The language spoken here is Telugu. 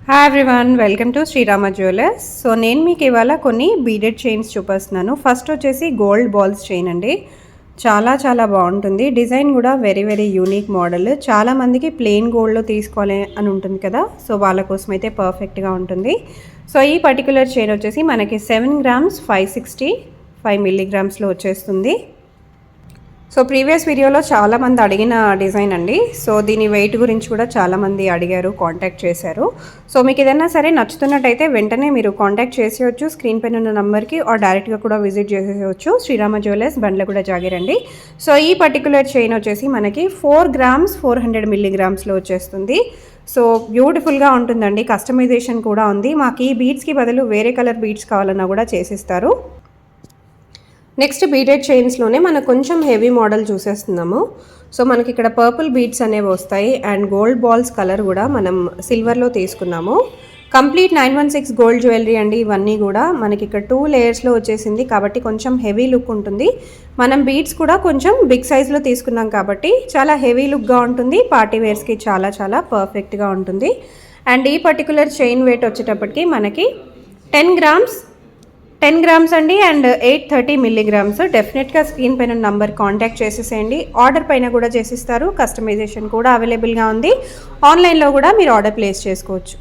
Hi everyone, welcome to Srirama jewellers. So నేను మీకు ఇవాళ కొన్ని బీడెడ్ చైన్స్ చూపిస్తున్నాను. ఫస్ట్ వచ్చేసి గోల్డ్ బాల్స్ చైన్ అండి. చాలా చాలా బాగుంటుంది. డిజైన్ కూడా వెరీ వెరీ యూనిక్ మోడల్. చాలామందికి ప్లెయిన్ గోల్డ్లో తీసుకోవాలి అని ఉంటుంది కదా, సో వాళ్ళ కోసం అయితే పర్ఫెక్ట్గా ఉంటుంది. సో ఈ పర్టికులర్ చైన్ వచ్చేసి మనకి 7 grams 565 milligrams వచ్చేస్తుంది. సో ప్రీవియస్ వీడియోలో చాలామంది అడిగిన డిజైన్ అండి. సో దీని వెయిట్ గురించి కూడా చాలామంది అడిగారు, కాంటాక్ట్ చేశారు. సో మీకు ఏదైనా సరే నచ్చుతున్నట్టయితే వెంటనే మీరు కాంటాక్ట్ చేసేయచ్చు స్క్రీన్ పైన ఉన్న నెంబర్కి, ఆర్ డైరెక్ట్గా కూడా విజిట్ చేసేయచ్చు శ్రీరామ జ్యువెలర్స్, బండ్లగూడ జాగిరండి. సో ఈ పర్టికులర్ చైన్ వచ్చేసి మనకి 4 grams 400 milligrams వచ్చేస్తుంది. సో బ్యూటిఫుల్గా ఉంటుందండి. కస్టమైజేషన్ కూడా ఉంది. మాకు ఈ బీడ్స్కి బదులు వేరే కలర్ బీడ్స్ కావాలన్నా కూడా చేసిస్తారు. నెక్స్ట్ బీడెడ్ చైన్స్లోనే మనకు కొంచెం హెవీ మోడల్ చూసేస్తున్నాము. సో మనకి ఇక్కడ పర్పుల్ బీడ్స్ అనేవి వస్తాయి అండ్ గోల్డ్ బాల్స్ కలర్ కూడా మనం సిల్వర్లో తీసుకున్నాము. కంప్లీట్ 916 గోల్డ్ జ్యువెలరీ అండి. ఇవన్నీ కూడా మనకి ఇక్కడ 2 layers వచ్చేసింది కాబట్టి కొంచెం హెవీ లుక్ ఉంటుంది. మనం బీడ్స్ కూడా కొంచెం బిగ్ సైజ్లో తీసుకున్నాం కాబట్టి చాలా హెవీ లుక్గా ఉంటుంది. పార్టీ వేర్స్కి చాలా చాలా పర్ఫెక్ట్గా ఉంటుంది. అండ్ ఈ పర్టికులర్ చైన్ వెయిట్ వచ్చేటప్పటికి మనకి 10 grams అండి అండ్ 830 milligrams. డెఫినెట్గా స్క్రీన్ పైన నంబర్ కాంటాక్ట్ చేసేసేయండి. ఆర్డర్ పైన కూడా చేసిస్తారు. కస్టమైజేషన్ కూడా అవైలబుల్గా ఉంది. ఆన్లైన్లో కూడా మీరు ఆర్డర్ ప్లేస్ చేసుకోవచ్చు.